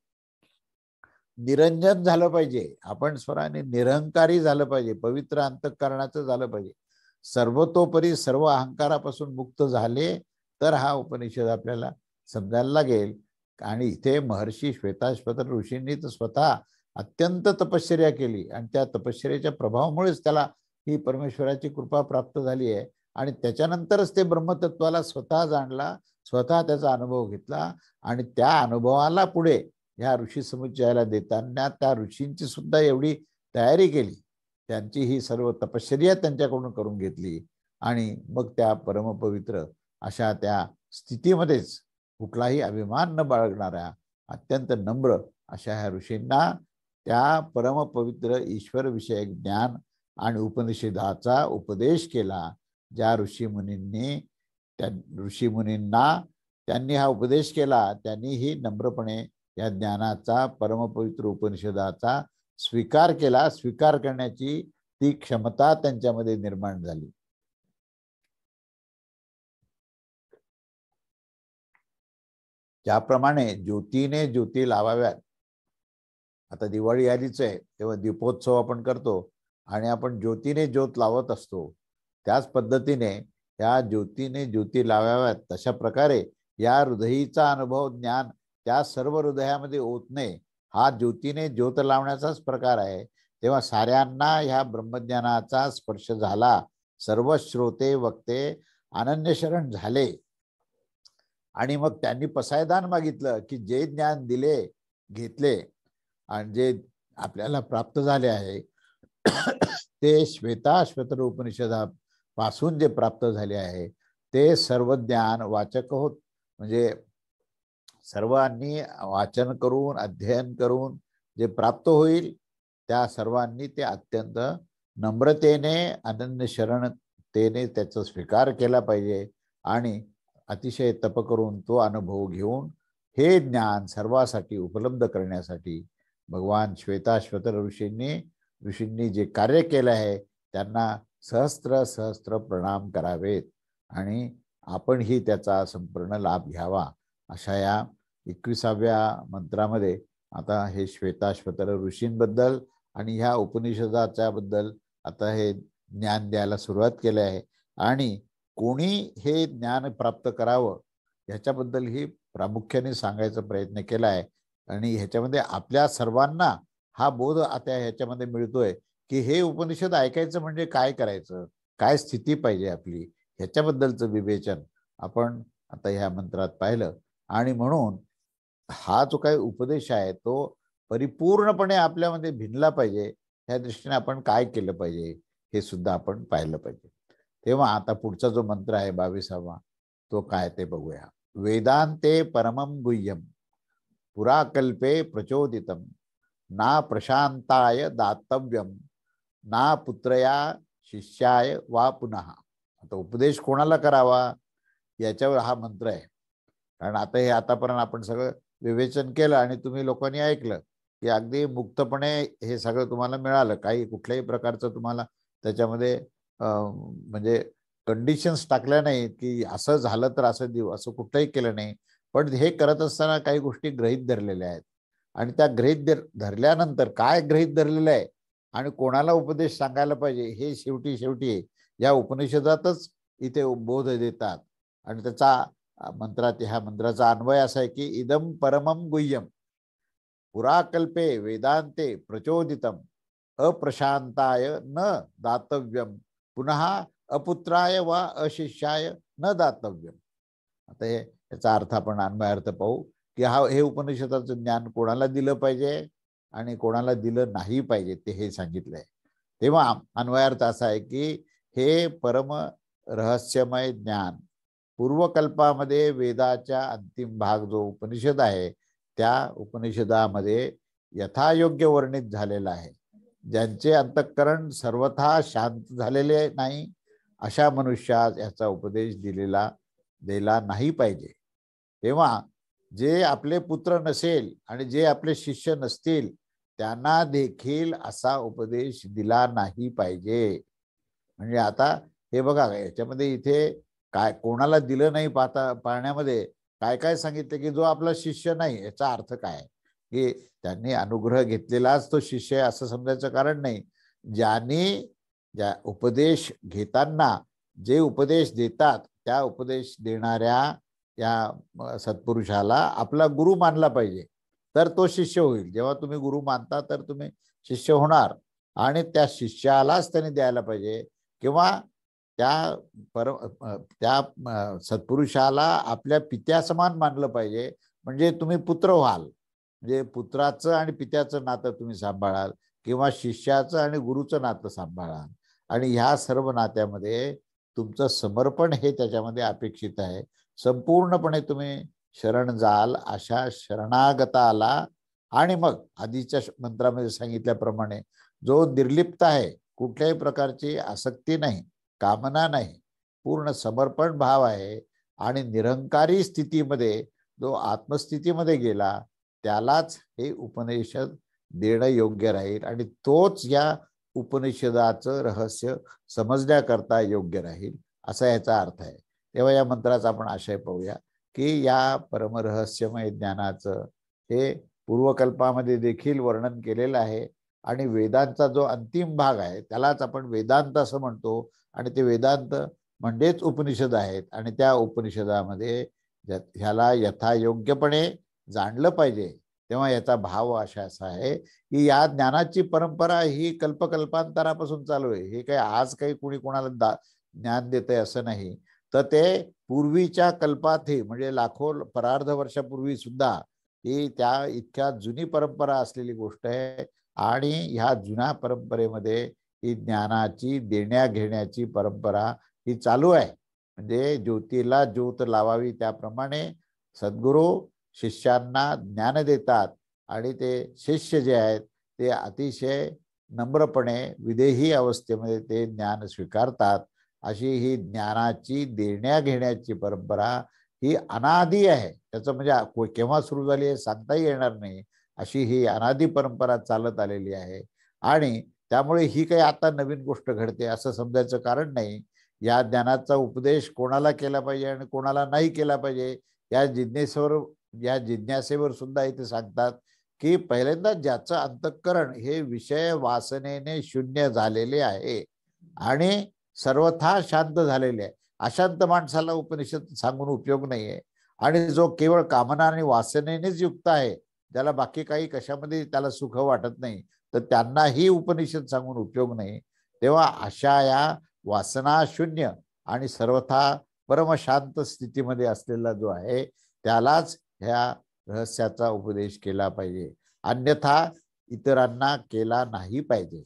निरंजन झालं पाहिजे. आपण स्वराने निरहंकारी झालं पाहिजे. पवित्र अंतःकरणाचं झालं पाहिजे. सर्वतोपरी सर्व अहंकारापासून मुक्त झाले तर हा उपनिषद आपल्याला समजायला लागेल. आणि इथे महर्षी श्वेताश्वतर ऋषींनी तर स्वतः अत्यंत तपश्चर्या केली आणि त्या तपश्चर्याच्या प्रभावामुळेच त्याला ही परमेश्वराची कृपा प्राप्त झाली आहे आणि त्याच्यानंतरच ते ब्रह्मतत्वाला स्वतः जाणला, स्वतः त्याचा अनुभव घेतला आणि त्या अनुभवाला पुढे ह्या ऋषी समुच्चयाला देताना त्या ऋषींची सुद्धा एवढी तयारी केली. त्यांची ही सर्व तपश्चर्या त्यांच्याकडून करून घेतली आणि मग त्या परमपवित्र अशा त्या स्थितीमध्येच कुठलाही अभिमान न बाळगणाऱ्या अत्यंत नम्र अशा ह्या ऋषींना त्या परमपवित्र ईश्वर विषयक ज्ञान आणि उपनिषदाचा उपदेश केला. ज्या ऋषीमुनींना त्यांनी हा उपदेश केला त्यांनीही नम्रपणे या ज्ञानाचा परमपवित्र उपनिषदाचा स्वीकार केला. स्वीकार करण्याची ती क्षमता त्यांच्यामध्ये निर्माण झाली. ज्याप्रमाणे ज्योतीने ज्योती लावाव्यात. आता दिवाळी आलीच आहे तेव्हा दीपोत्सव आपण करतो आणि आपण ज्योतीने ज्योत लावत असतो. त्याच पद्धतीने या ज्योतीने ज्योती लावाव्यात तशा प्रकारे या हृदयीचा अनुभव ज्ञान त्या सर्व हृदयामध्ये ओतणे हा ज्योतीने ज्योत लावण्याचाच प्रकार आहे. तेव्हा साऱ्यांना ह्या ब्रह्मज्ञानाचा स्पर्श झाला. सर्व श्रोते वक्ते अनन्य शरण झाले आणि मग त्यांनी पसायदान मागितलं की जे ज्ञान दिले घेतले आणि जे आपल्याला प्राप्त झाले आहे ते श्वेताश्वतर उपनिषदापासून जे प्राप्त झाले आहे ते सर्व ज्ञान वाचक होत. म्हणजे सर्वांनी वाचन करून अध्ययन करून जे प्राप्त होईल त्या सर्वांनी ते अत्यंत नम्रतेने अनन्य शरणतेने त्याचा स्वीकार केला पाहिजे आणि अतिशय तप करून तो अनुभव घेऊन हे ज्ञान सर्वांसाठी उपलब्ध करण्यासाठी भगवान श्वेताश्वतर ऋषींनी जे कार्य केलं आहे त्यांना सहस्त्र सहस्त्र प्रणाम करावेत आणि आपणही त्याचा संपूर्ण लाभ घ्यावा. अशा या 21व्या मंत्रामध्ये आता हे श्वेताश्वतर ऋषींबद्दल आणि ह्या उपनिषदाच्या बद्दल आता हे ज्ञान द्यायला सुरुवात केली आहे आणि कोणी हे ज्ञान प्राप्त करावं ह्याच्याबद्दल ही प्रामुख्याने सांगायचा प्रयत्न केला आहे. आणि ह्याच्यामध्ये आपल्या सर्वांना हा बोध आता ह्याच्यामध्ये मिळतोय की हे उपनिषद ऐकायचं म्हणजे काय करायचं, काय स्थिती पाहिजे आपली, ह्याच्याबद्दलचं विवेचन आपण आता ह्या मंत्रात पाहिलं. आणि म्हणून हा जो काही उपदेश आहे तो परिपूर्णपणे आपल्यामध्ये भिनला पाहिजे. ह्या दृष्टीने आपण काय केलं पाहिजे हे सुद्धा आपण पाहिलं पाहिजे. तेव्हा आता पुढचा जो मंत्र आहे 22वा तो काय ते बघूया. वेदांते परमं गुह्यम पुराकल्पे प्रचोदितम ना प्रशांताय दातव्यम ना पुत्रया शिष्याय वा पुनः. आता उपदेश कोणाला करावा याच्यावर हा मंत्र आहे. कारण आता हे आतापर्यंत आपण सगळं विवेचन केलं आणि तुम्ही लोकांनी ऐकलं की अगदी मुक्तपणे हे सगळं तुम्हाला मिळालं. काही कुठल्याही प्रकारचं तुम्हाला त्याच्यामध्ये म्हणजे कंडिशन्स टाकल्या नाहीत की असं झालं तर असं देऊ, असं कुठलंही केलं नाही. पण हे करत असताना काही गोष्टी गृहीत धरलेल्या आहेत आणि त्या गृहीत धरल्यानंतर काय गृहीत धरलेलं आहे आणि कोणाला उपदेश सांगायला पाहिजे हे शेवटी या उपनिषदातच इथे बोध देतात. आणि त्याचा ह्या मंत्राचा अन्वय असा आहे की इदम परमम गुह्यम पुराकल्पे वेदांते प्रचोदितम अप्रशांताय न दातव्यम पुनः अपुत्राय वा अशिष्याय न दातव्यम. आता याचा अर्थ आपण अन्वयार्थ पाहू की हे उपनिषदाचं ज्ञान कोणाला दिलं पाहिजे आणि कोणाला दिलं नाही पाहिजे ते हे सांगितलंय. तेव्हा अन्वयार्थ असा आहे की हे परम रहस्यमय ज्ञान पूर्वकल्पामध्ये वेदाच्या अंतिम भाग जो उपनिषद आहे त्या उपनिषदामध्ये यथायोग्य वर्णित झालेला आहे. ज्यांचे अंतःकरण सर्वथा शांत झालेले नाही अशा मनुष्यास याचा उपदेश दिला नाही पाहिजे. तेव्हा जे आपले पुत्र नसेल आणि जे आपले शिष्य नसतील त्यांना देखील असा उपदेश दिला नाही पाहिजे. म्हणजे आता हे बघा याच्यामध्ये इथे काय कोणाला दिलं नाही पाहण्यामध्ये काय काय सांगितलं की जो आपला शिष्य नाही, याचा अर्थ काय की त्यांनी अनुग्रह घेतलेलाच तो शिष्य आहे असं समजायचं कारण नाही. ज्या उपदेश घेताना जे उपदेश देतात त्या उपदेश देणाऱ्या या सत्पुरुषाला आपला गुरु मानला पाहिजे तर तो शिष्य होईल. जेव्हा तुम्ही गुरु मानता तर तुम्ही शिष्य होणार आणि त्या शिष्यालाच त्यांनी द्यायला पाहिजे किंवा त्या सत्पुरुषाला आपल्या पित्यासमान मानलं पाहिजे. म्हणजे तुम्ही पुत्र व्हाल, म्हणजे पुत्राचं आणि पित्याचं नातं तुम्ही सांभाळाल किंवा शिष्याचं आणि गुरुचं नातं सांभाळाल. आणि ह्या सर्व नात्यामध्ये तुमचं समर्पण हे त्याच्यामध्ये अपेक्षित आहे. संपूर्णपणे तुम्ही शरण जाल अशा शरणागताला. आणि मग आधीच्या मंत्रामध्ये सांगितल्याप्रमाणे जो निर्लिप्त आहे, कुठल्याही प्रकारची आसक्ती नाही, कामना नाही, पूर्ण समर्पण भाव आहे आणि निरंकारी स्थितीमध्ये जो आत्मस्थितीमध्ये गेला त्यालाच हे उपनिषद देणं योग्य राहील आणि तोच या उपनिषदाचं रहस्य समजण्याकरता योग्य राहील असा याचा अर्थ आहे. तेव्हा या मंत्राचा आपण आशय पाहूया की या परमरहस्यमय ज्ञानाचं हे पूर्वकल्पामध्ये देखील वर्णन केलेलं आहे आणि वेदांचा जो अंतिम भाग आहे त्यालाच आपण वेदांत असं म्हणतो आणि ते वेदांत म्हणजेच उपनिषद आहेत आणि त्या उपनिषदामध्ये ह्याला यथायोग्यपणे जाणलं पाहिजे. तेव्हा याचा भाव असा आहे की या ज्ञानाची परंपरा ही कल्पकल्पांतरापासून चालू आहे. हे काही आज काही कुणी कोणाला ज्ञान देतंय असं नाही, तर ते पूर्वीच्या कल्पातही म्हणजे लाखो परार्ध वर्षापूर्वी सुद्धा ही त्या इतक्या जुनी परंपरा असलेली गोष्ट आहे. आणि ह्या जुन्या परंपरेमध्ये ही ज्ञानाची देण्या घेण्याची परंपरा ही चालू आहे. म्हणजे ज्योतीला ज्योत लावावी त्याप्रमाणे सद्गुरू शिष्यांना ज्ञान देतात आणि ते शिष्य जे आहेत ते अतिशय नम्रपणे विदेही अवस्थेमध्ये ते ज्ञान स्वीकारतात. अशी ही ज्ञानाची देण्या घेण्याची परंपरा ही अनादी आहे. त्याचं म्हणजे केव्हा सुरू झाली हे सांगताही येणार नाही, अशी ही अनादी परंपरा चालत आलेली आहे. आणि त्यामुळे ही काही आता नवीन गोष्ट घडते असं समजायचं कारण नाही. या ज्ञानाचा उपदेश कोणाला केला पाहिजे आणि कोणाला नाही केला पाहिजे या जिज्ञासेवर सुद्धा इथे सांगतात की पहिल्यांदा ज्याचं अंतःकरण हे विषय वासनेने शून्य झालेले आहे आणि सर्वथा शांत झालेले आहे, अशांत माणसाला उपनिषद सांगून उपयोग नाहीये. आणि जो केवळ कामना आणि वासनेनेच युक्त आहे, ज्याला बाकी काही कशामध्ये त्याला सुख वाटत नाही, तर त्यांनाही उपनिषद सांगून उपयोग नाही. तेव्हा अशा या वासना शून्य आणि सर्वथा परमशांत स्थितीमध्ये असलेला जो आहे त्यालाच ह्या रहस्याचा उपदेश केला पाहिजे, अन्यथा इतरांना केला नाही पाहिजे.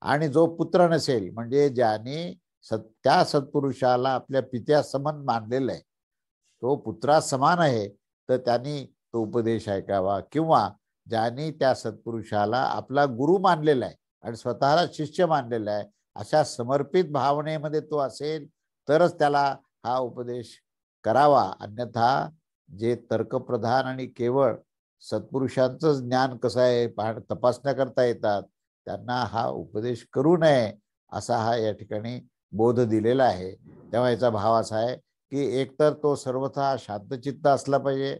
आणि जो पुत्र नसेल म्हणजे ज्याने त्या सत्पुरुषाला आपल्या पित्यासमान मानलेलं आहे, तो पुत्रासमान आहे, तर त्यांनी तो उपदेश ऐकावा. किंवा ज्यांनी त्या सत्पुरुषाला आपला गुरु मानलेला आहे आणि स्वतःला शिष्य मानलेला आहे, अशा समर्पित भावनेमध्ये तो असेल तरच त्याला हा उपदेश करावा. अन्यथा जे तर्कप्रधान आणि केवळ सत्पुरुषांचं ज्ञान कसं आहे तपासण्या करता येतात, त्यांना हा उपदेश करू नये असा हा या ठिकाणी बोध दिलेला आहे. तेव्हा याचा भाव असा आहे की एकतर तो सर्वथा शांतचित्त असला पाहिजे,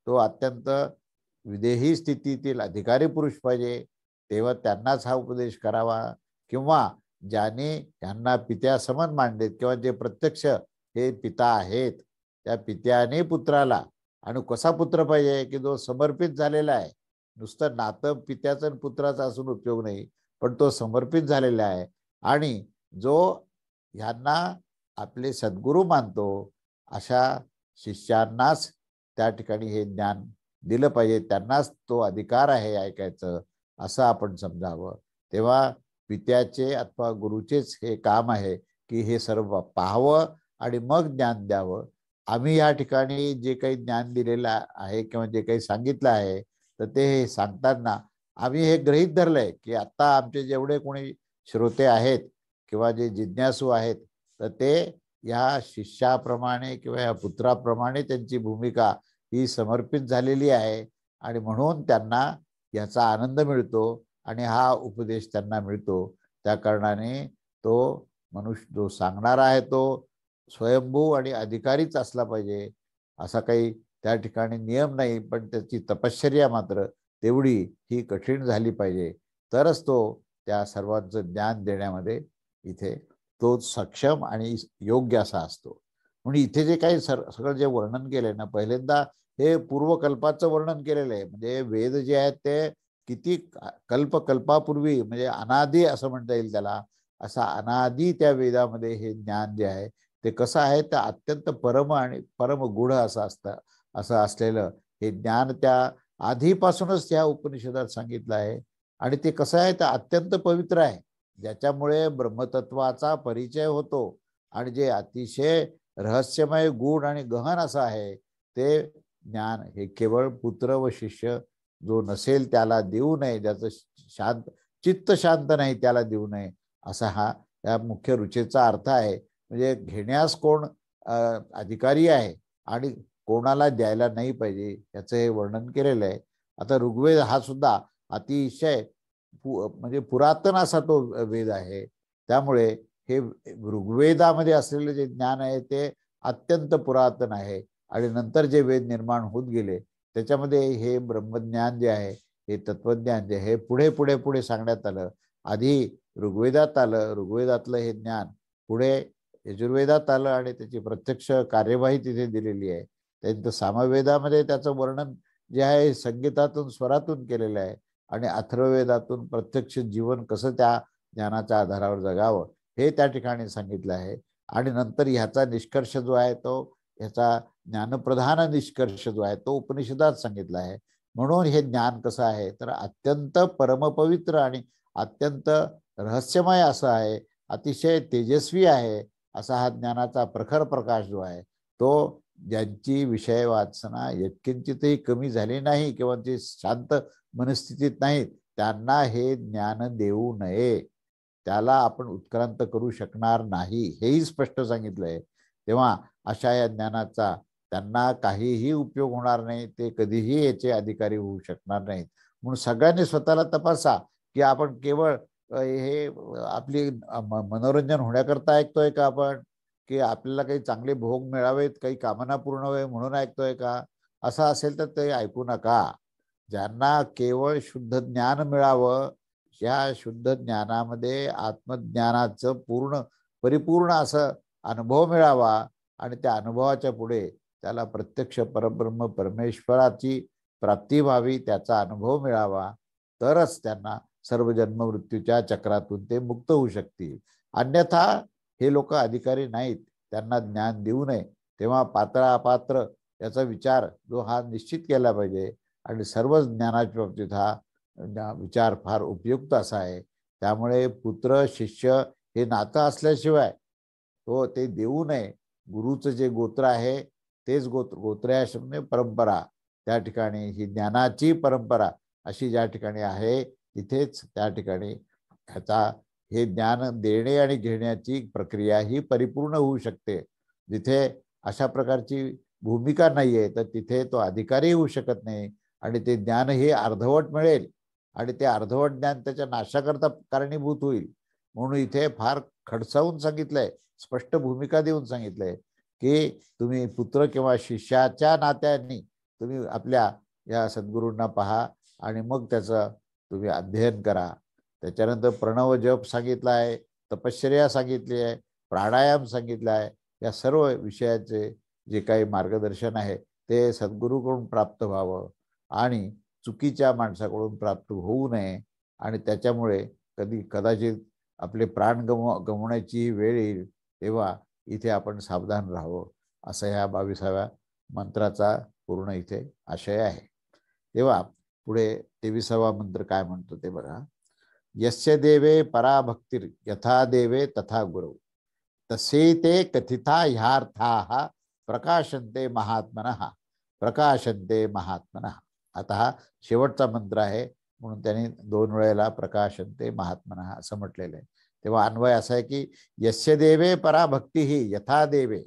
तो अत्यंत विदेही स्थितीतील अधिकारी पुरुष पाहिजे, तेव्हा त्यांनाच हा उपदेश करावा. किंवा ज्याने यांना पित्यासमान मांडलेत किंवा जे प्रत्यक्ष हे पिता आहेत, त्या पित्याने पुत्राला, आणि कसा पुत्र पाहिजे की जो समर्पित झालेला आहे. नुसतं नातं पित्याचं आणि पुत्राचं असून उपयोग नाही, पण तो समर्पित झालेला आहे आणि जो ह्यांना आपले सद्गुरू मानतो, अशा शिष्यांनाच त्या ठिकाणी हे ज्ञान दिलं पाहिजे, त्यांनाच तो अधिकार आहे ऐकायचं, असं आपण समजावं. तेव्हा पित्याचे अथवा गुरुचेच हे काम आहे की हे सर्व पाहावं आणि मग ज्ञान द्यावं. आम्ही या ठिकाणी जे काही ज्ञान दिलेलं आहे किंवा जे काही सांगितलं आहे, तर ते हे सांगताना आम्ही हे गृहीत धरलंय की आता आमचे जेवढे कोणी श्रोते आहेत किंवा जे जिज्ञासू आहेत, तर ते या शिष्याप्रमाणे किंवा या पुत्राप्रमाणे त्यांची भूमिका ही समर्पित झालेली आहे आणि म्हणून त्यांना याचा आनंद मिळतो आणि हा उपदेश त्यांना मिळतो. त्या कारणाने तो मनुष्य जो सांगणारा आहे तो स्वयंभू आणि अधिकारीच असला पाहिजे, असा काही त्या ठिकाणी नियम नाही, पण त्याची तपश्चर्या मात्र तेवढी ही कठीण झाली पाहिजे, तरच तो त्या सर्वांचं ज्ञान देण्यामध्ये इथे तो सक्षम आणि योग्य असा असतो. म्हणून इथे जे काही सगळं जे वर्णन केलंय ना, पहिल्यांदा हे पूर्वकल्पाचं वर्णन केलेलं आहे. म्हणजे वेद जे आहेत ते किती कल्पापूर्वी, म्हणजे अनादी असं म्हणता येईल त्याला, असा अनादी त्या वेदामध्ये हे ज्ञान जे आहे ते कसं आहे, ते अत्यंत परम आणि परम गूढ असं असलेलं हे ज्ञान त्या आधीपासूनच त्या उपनिषदात सांगितलं आहे. आणि ते कसं आहे, ते अत्यंत पवित्र आहे, ज्याच्यामुळे ब्रह्मतत्वाचा परिचय होतो. आणि जे अतिशय रहस्यमय गूढ आणि गहन असं आहे, ते ज्ञान हे केवळ पुत्र व शिष्य जो नसेल त्याला देऊ नये, ज्याचं चित्त शांत नाही त्याला देऊ नये, असा हा या मुख्य रुचेचा अर्थ आहे. म्हणजे घेण्यास कोण अधिकारी आहे आणि कोणाला द्यायला नाही पाहिजे, याचं हे वर्णन केलेलं आहे. आता ऋग्वेद हा सुद्धा अतिशय म्हणजे पुरातन असा तो वेद आहे. त्यामुळे हे ऋग्वेदामध्ये असलेले जे ज्ञान आहे ते अत्यंत पुरातन आहे आणि नंतर जे वेद निर्माण होत गेले त्याच्यामध्ये हे ब्रह्मज्ञान जे आहे, हे तत्वज्ञान जे हे पुढे पुढे पुढे सांगण्यात आलं. आधी ऋग्वेदात आलं, ऋग्वेदातलं हे ज्ञान पुढे यजुर्वेदात आलं आणि त्याची प्रत्यक्ष कार्यवाही तिथे दिलेली आहे. त्यानंतर सामवेदामध्ये त्याचं वर्णन जे आहे संगीतातून स्वरातून केलेलं आहे आणि अथर्ववेदातून प्रत्यक्ष जीवन कसं त्या ज्ञानाच्या आधारावर जगावं हे त्या ठिकाणी सांगितलं आहे. आणि नंतर ह्याचा निष्कर्ष जो आहे तो ह्याचा ज्ञानप्रधान निष्कर्ष जो आहे तो उपनिषदात सांगितला आहे. म्हणून हे ज्ञान कसं आहे तर अत्यंत परमपवित्र आणि अत्यंत रहस्यमय असं आहे, अतिशय तेजस्वी आहे असा हा ज्ञानाचा प्रखर प्रकाश जो आहे तो ज्यांची विषय वाचना यत्किंचितही कमी झाली नाही किंवा जे शांत मनस्थितीत नाहीत त्यांना हे ज्ञान देऊ नये, त्याला आपण उत्क्रांत करू शकणार नाही, हेही स्पष्ट सांगितलंय. तेव्हा अशा या ज्ञानाचा त्यांना काहीही उपयोग होणार नाही, ते कधीही याचे अधिकारी होऊ शकणार नाहीत. म्हणून सगळ्यांनी स्वतःला तपासा की आपण केवळ हे आपली मनोरंजन होण्याकरता ऐकतोय का आपण, की आपल्याला काही चांगले भोग मिळावेत, काही कामना पूर्ण व्हावे म्हणून ऐकतोय का. असं असेल तर ते ऐकू नका. ज्यांना केवळ शुद्ध ज्ञान मिळावं, या शुद्ध ज्ञानामध्ये आत्मज्ञानाचं परिपूर्ण असं अनुभव मिळावा आणि त्या अनुभवाच्या पुढे त्याला प्रत्यक्ष परब्रह्म परमेश्वराची प्राप्ती व्हावी, त्याचा अनुभव मिळावा, तरच त्यांना सर्व जन्म मृत्यूच्या चक्रातून ते मुक्त होऊ शकतील. अन्यथा हे लोक अधिकारी नाहीत, त्यांना ज्ञान देऊ नये. तेव्हा पात्र अपात्र याचा विचार जो हा निश्चित केला पाहिजे आणि सर्व ज्ञानाच्या बाबतीत हा विचार फार उपयुक्त असा आहे. त्यामुळे पुत्र शिष्य हे नातं असल्याशिवाय तो ते देऊ नये. गुरुचं जे गोत्र आहे तेच गोत्र परंपरा, त्या ठिकाणी ही ज्ञानाची परंपरा अशी ज्या ठिकाणी आहे तिथेच त्या ठिकाणी ह्याचा हे ज्ञान देणे आणि घेण्याची प्रक्रिया ही परिपूर्ण होऊ शकते. जिथे अशा प्रकारची भूमिका नाहीये तर तिथे तो अधिकारी होऊ शकत नाही आणि ते ज्ञान हे अर्धवट मिळेल आणि ते अर्धवट ज्ञान त्याच्या नाशाकरता कारणीभूत होईल. म्हणून इथे फार खडसावून सांगितलंय, स्पष्ट भूमिका देऊन सांगितलंय की तुम्ही पुत्र किंवा शिष्याच्या नात्याने तुम्ही आपल्या या सद्गुरूंना पहा आणि मग त्याचं तुम्ही अध्ययन करा. त्याच्यानंतर प्रणव जप सांगितला आहे, तपश्चर्या सांगितली आहे, प्राणायाम सांगितला आहे. या सर्व विषयाचे जे काही मार्गदर्शन आहे ते सद्गुरूकडून प्राप्त व्हावं आणि चुकीच्या माणसाकडून प्राप्त होऊ नये आणि त्याच्यामुळे कदाचित आपले प्राण गमवण्याची वेळ येईल तेव्हा इथे आपण सावधान राहावं, असं ह्या 22व्या मंत्राचा पूर्ण इथे आशय आहे. तेव्हा पुढे 23वा मंत्र काय म्हणतो ते बघा. यस्य देवे पराभक्तिर् यथा देवे तथा गुरु तसे ते कथिता ह्यार्थाः प्रकाशन्ते महात्मनः प्रकाशन्ते महात्मनः. आता हा शेवटचा मंत्र आहे म्हणून त्यांनी 2 वेळेला प्रकाशन्ते महात्मनः असं म्हटलेलं आहे. तेव्हा अन्वय असा आहे की यस्य देवे पराभक्तिः यथा देवे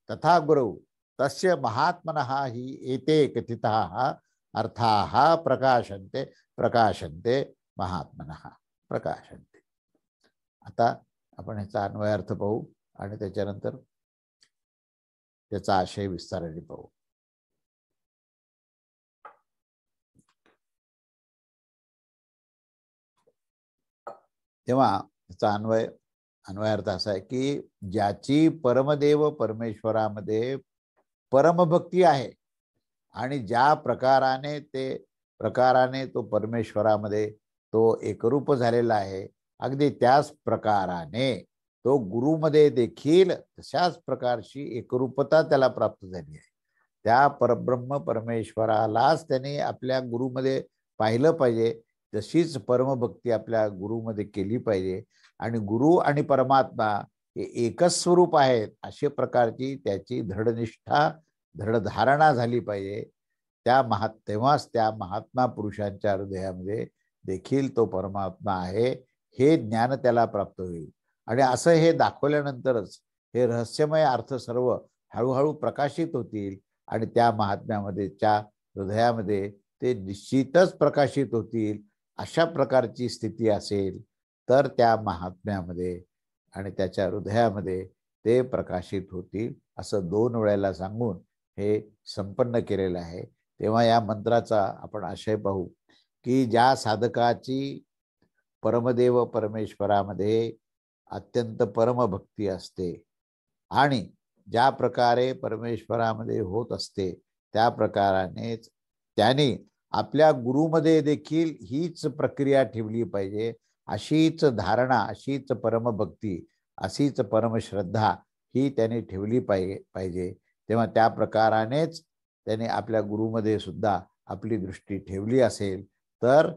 तथा गुरु तस्य महात्मनः हि एते कथिताः अर्थाः प्रकाशन्ते प्रकाशन्ते महात्मनः प्रकाशन्ते. आता आपण ह्याचा अन्वय अर्थ पाहू आणि त्याच्यानंतर त्याचा आशय विस्ताराने पाहू. तेव्हा त्याचा अन्वयार्थ असा आहे की ज्याची परमदेव परमेश्वरामध्ये परमभक्ती आहे आणि ज्या प्रकाराने तो परमेश्वरामध्ये तो एकरूप झालेला आहे, अगदी त्याच प्रकाराने तो गुरुमध्ये देखील तशाच प्रकारची एकरूपता त्याला प्राप्त झाली आहे. त्या परब्रह्म परमेश्वरालाच त्याने आपल्या गुरुमध्ये पाहिलं पाहिजे. तशीच परमभक्ती आपल्या गुरुमध्ये केली पाहिजे आणि गुरु आणि परमात्मा हे एकच स्वरूप आहेत अशा प्रकारची त्याची दृढनिष्ठा दृढधारणा झाली पाहिजे. तेव्हाच त्या महात्मा पुरुषांच्या हृदयामध्ये देखील तो परमात्मा आहे हे ज्ञान त्याला प्राप्त होईल. आणि असं हे दाखवल्यानंतरच हे रहस्यमय अर्थ सर्व हळूहळू प्रकाशित होतील आणि त्या महात्म्यामध्ये हृदयामध्ये ते निश्चितच प्रकाशित होतील. अशा प्रकारची स्थिती असेल तर त्या महात्म्यामध्ये आणि त्याच्या हृदयामध्ये ते प्रकाशित होतील असं 2 वेळेला सांगून हे संपन्न केलेलं आहे. तेव्हा या मंत्राचा आपण आशय पाहू की ज्या साधकाची परमदेव परमेश्वरामध्ये अत्यंत परमभक्ती असते आणि ज्या प्रकारे परमेश्वरामध्ये होत असते त्या प्रकारानेच त्याने आपल्या गुरुमध्ये देखील हीच प्रक्रिया ठेवली पाहिजे. अशीच धारणा, अशीच परमभक्ती, अशीच परमश्रद्धा ही त्याने ठेवली पाहिजे. तेव्हा त्या प्रकारानेच त्याने आपल्या गुरुमध्ये सुद्धा आपली दृष्टी ठेवली असेल तर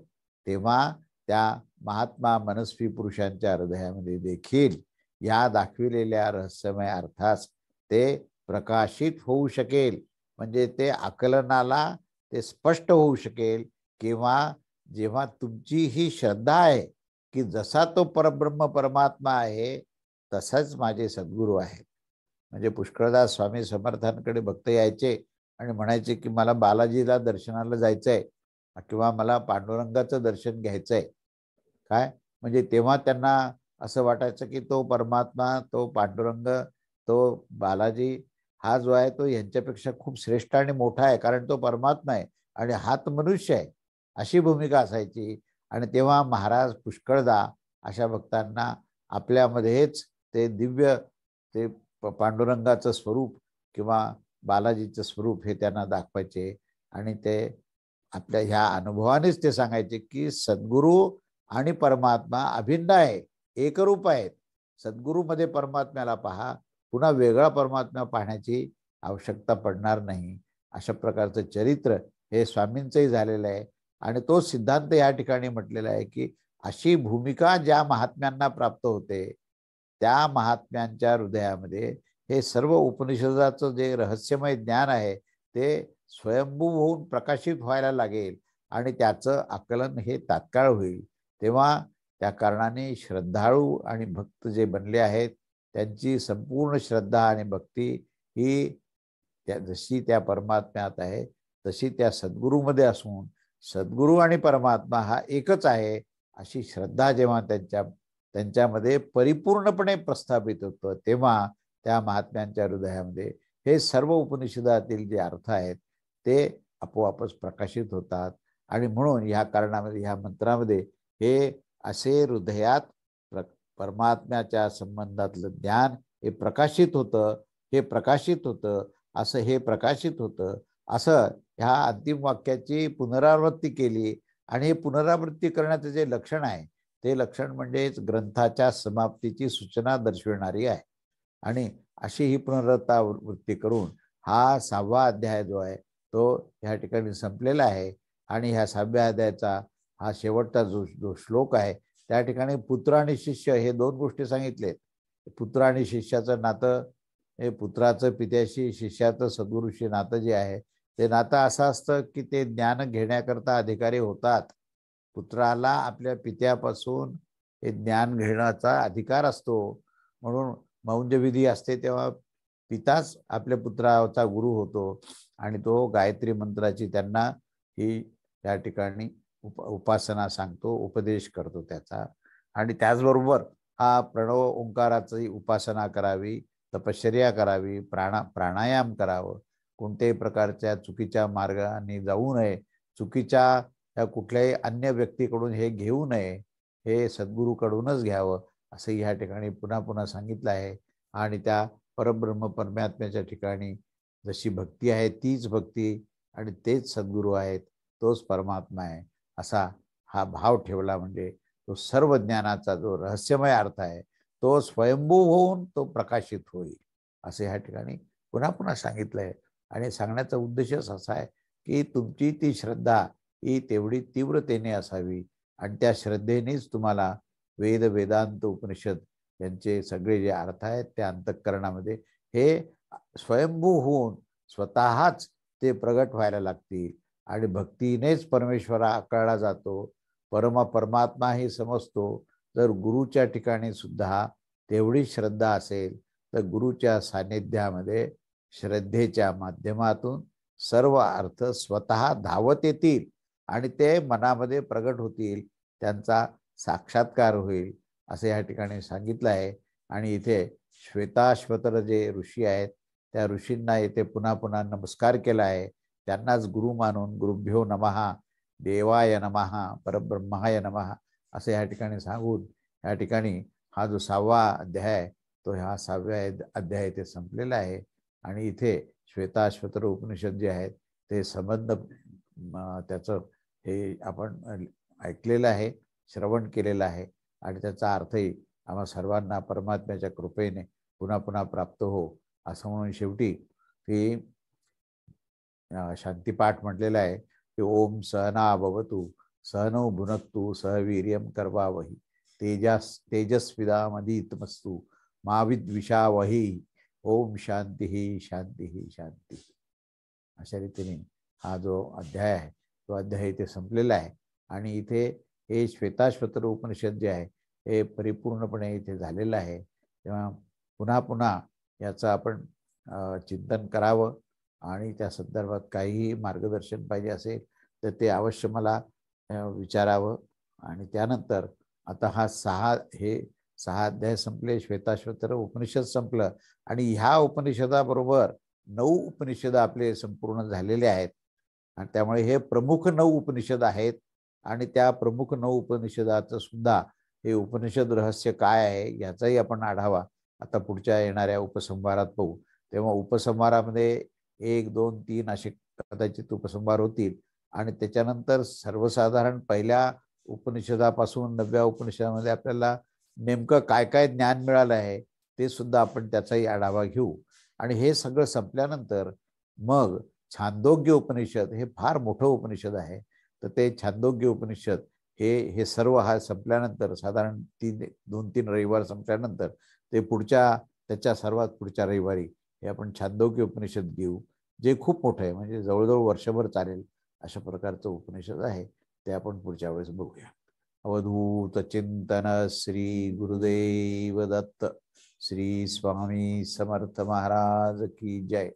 तेव्हा त्या महात्मा मनस्वी पुरुषांच्या हृदयामध्ये देखील या दाखविलेल्या रहस्यमय अर्थास ते प्रकाशित होऊ शकेल. म्हणजे ते आकलनाला ते स्पष्ट होऊ शकेल. किंवा जेव्हा तुमची ही श्रद्धा आहे की जसा तो परब्रह्म परमात्मा आहे तसाच माझे सद्गुरू आहेत. म्हणजे पुष्कळदास स्वामी समर्थांकडे भक्त यायचे आणि म्हणायचे की मला बालाजीला दर्शनाला जायचंय किंवा मला पांडुरंगाचं दर्शन घ्यायचंय. काय म्हणजे तेव्हा त्यांना असं वाटायचं की तो परमात्मा, तो पांडुरंग, तो बालाजी हा जो आहे तो यांच्यापेक्षा खूप श्रेष्ठ आणि मोठा आहे, कारण तो परमात्मा आहे आणि हा तर मनुष्य आहे, अशी भूमिका असायची. आणि तेव्हा महाराज पुष्कळदा अशा भक्तांना आपल्यामध्येच ते दिव्य ते पांडुरंगाचं स्वरूप किंवा बालाजीचं स्वरूप हे त्यांना दाखवायचे आणि ते आपल्या ह्या अनुभवानेच ते सांगायचे की सद्गुरू आणि परमात्मा अभिन्न आहे, एकरूप आहेत. सद्गुरूमध्ये परमात्म्याला पहा, पुन्हा वेगळा परमात्मा पाहण्याची आवश्यकता पडणार नाही. अशा प्रकारचं चरित्र हे स्वामींचंही झालेलं आहे आणि तो सिद्धांत या ठिकाणी म्हटलेला आहे की अशी भूमिका ज्या महात्म्यांना प्राप्त होते त्या महात्म्यांच्या हृदयामध्ये हे सर्व उपनिषदाचं जे रहस्यमय ज्ञान आहे ते स्वयंभू होऊन प्रकाशित व्हायला लागेल आणि त्याचं आकलन हे तात्काळ होईल. तेव्हा त्या कारणाने श्रद्धाळू आणि भक्त जे बनले आहेत त्यांची संपूर्ण श्रद्धा आणि भक्ती ही जशी त्या परमात्म्यात आहे तशी त्या सद्गुरूमध्ये असून सद्गुरू आणि परमात्मा हा एकच आहे अशी श्रद्धा जेव्हा त्यांच्यामध्ये परिपूर्णपणे प्रस्थापित होतं तेव्हा त्या महात्म्यांच्या हृदयामध्ये हे सर्व उपनिषदातील जे अर्थ आहेत ते आपोआपच प्रकाशित होतात. आणि म्हणून ह्या कारणामध्ये ह्या मंत्रामध्ये हे असे हृदयात परमात्म्याच्या संबंधातलं ज्ञान हे प्रकाशित होतं, हे प्रकाशित होतं, असं हे प्रकाशित होतं, असं ह्या अंतिम वाक्याची पुनरावृत्ती केली. आणि हे पुनरावृत्ती करण्याचं जे लक्षण आहे ते लक्षण म्हणजेच ग्रंथाच्या समाप्तीची सूचना दर्शविणारी आहे. आणि अशी ही पुनरावृत्ती करून हा 6वा अध्याय जो आहे तो ह्या ठिकाणी संपलेला आहे. आणि ह्या 6व्या अध्यायाचा हा शेवटचा जो श्लोक आहे त्या ठिकाणी पुत्र आणि शिष्य हे दोन गोष्टी सांगितलेत. पुत्र आणि शिष्याचं नातं हे पुत्राचं पित्याशी शिष्याचं सद्गुरूशी नातं जे आहे ते नातं असं असतं की ते ज्ञान घेण्याकरता अधिकारी होतात. पुत्राला आपल्या पित्यापासून हे ज्ञान घेण्याचा अधिकार असतो. म्हणून मौंजविधी असते तेव्हा पिताच आपल्या पुत्राचा गुरु होतो आणि तो गायत्री मंत्राची त्यांना ही त्या ठिकाणी उपासना सांगतो, उपदेश करतो त्याचा. आणि त्याचबरोबर हा प्रणव ओंकाराची उपासना करावी, तपश्चर्या करावी, प्राणायाम करावं, कोणत्याही प्रकारच्या चुकीच्या मार्गाने जाऊ नये, चुकीच्या या कुठल्याही अन्य व्यक्तीकडून हे घेऊ नये, हे सद्गुरूकडूनच घ्यावं असं ह्या ठिकाणी पुन्हा पुन्हा सांगितलं आहे. आणि त्या परब्रह्म परमात्म्याच्या ठिकाणी जशी भक्ती आहे तीच भक्ती आणि तेच सद्गुरू आहेत, तोच परमात्मा आहे असा हा भाव ठेवला म्हणजे तो सर्व ज्ञानाचा जो रहस्यमय अर्थ आहे तो स्वयंभू होऊन तो प्रकाशित होईल असं ह्या ठिकाणी पुन्हा पुन्हा सांगितलंय. आणि सांगण्याचा उद्देशच असा आहे की तुमची ती श्रद्धा ही तेवढी तीव्रतेने असावी आणि त्या श्रद्धेनेच तुम्हाला वेद वेदांत उपनिषद यांचे सगळे जे अर्थ आहेत त्या अंतःकरणामध्ये हे स्वयंभू होऊन स्वतःच ते प्रगट व्हायला लागतील. आणि भक्तीनेच परमेश्वरा कळला जातो, परमात्मा ही समजतो. जर गुरुच्या ठिकाणी सुद्धा तेवढी श्रद्धा असेल तर गुरुच्या सानिध्यामध्ये श्रद्धेच्या माध्यमातून सर्व अर्थ स्वतः धावत येतील आणि ते मनामध्ये प्रगट होतील, त्यांचा साक्षात्कार होईल असे या ठिकाणी सांगितलं आहे. आणि इथे श्वेताश्वतर जे ऋषी आहेत त्या ऋषींना इथे पुन्हा पुन्हा नमस्कार केला आहे. त्यांनाच गुरु मानून गुरुभ्यो नमः, देवाय नमः, परब्रह्माय नमः असं या ठिकाणी सांगून या ठिकाणी हा जो 6वा अध्याय तो ह्या 6व्या अध्याय इथे संपलेला आहे. आणि इथे श्वेताश्वतर उपनिषद जे आहेत ते संबंध त्याचं हे आपण ऐकलेलं आहे, श्रवण केलेलं आहे आणि त्याचा अर्थही आम्हा सर्वांना परमात्म्याच्या कृपेने पुन्हा पुन्हा प्राप्त हो असं म्हणून शेवटी की शांतिपाठ म्हटलेला आहे की ओम सहना भवतु सहनौ भुनक्तु सह वीर्यं करवावही तेजस्विनावधीतमस्तु मा विद्विषावही ओम शांती शांती शांती. अशा रीतीने हा जो अध्याय आहे तो अध्याय इथे संपलेला आहे. आणि इथे हे श्वेताश्वतर उपनिषद जे आहे हे परिपूर्णपणे इथे झालेलं आहे. तेव्हा पुन्हा पुन्हा याचं आपण चिंतन करावं आणि त्या संदर्भात काहीही मार्गदर्शन पाहिजे असेल तर ते अवश्य मला विचारावं. आणि त्यानंतर आता हा 6 अध्याय संपले, श्वेताश्वतर उपनिषद संपलं आणि ह्या उपनिषदाबरोबर 9 उपनिषद आपले संपूर्ण झालेले आहेत. आणि त्यामुळे हे प्रमुख 9 उपनिषद आहेत. आणि त्या प्रमुख 9 उपनिषदाचं सुद्धा हे उपनिषद रहस्य काय आहे याचाही आपण आढावा आता पुढच्या येणाऱ्या उपसंहारात पाहू. तेव्हा उपसंहारामध्ये 1, 2, 3 असे कदाचित उपसंहार होतील आणि त्याच्यानंतर सर्वसाधारण पहिल्या उपनिषदापासून 9व्या उपनिषदामध्ये आपल्याला नेमकं काय काय ज्ञान मिळालं आहे ते सुद्धा आपण त्याचाही आढावा घेऊ. आणि हे सगळं संपल्यानंतर मग छांदोग्य उपनिषद हे फार मोठं उपनिषद आहे. तर ते छांदोग्य उपनिषद हे सर्व हा संपल्यानंतर साधारण 2-3 रविवार संपल्यानंतर ते त्याच्या सर्वात पुढच्या रविवारी हे आपण छांदोग्य उपनिषद घेऊ, जे खूप मोठं आहे, म्हणजे जवळजवळ वर्षभर चालेल अशा प्रकारचं उपनिषद आहे. ते आपण पुढच्या वेळेस बघूया. अवधूत चिंतन श्री गुरुदेव दत्त. श्री स्वामी समर्थ महाराज की जय.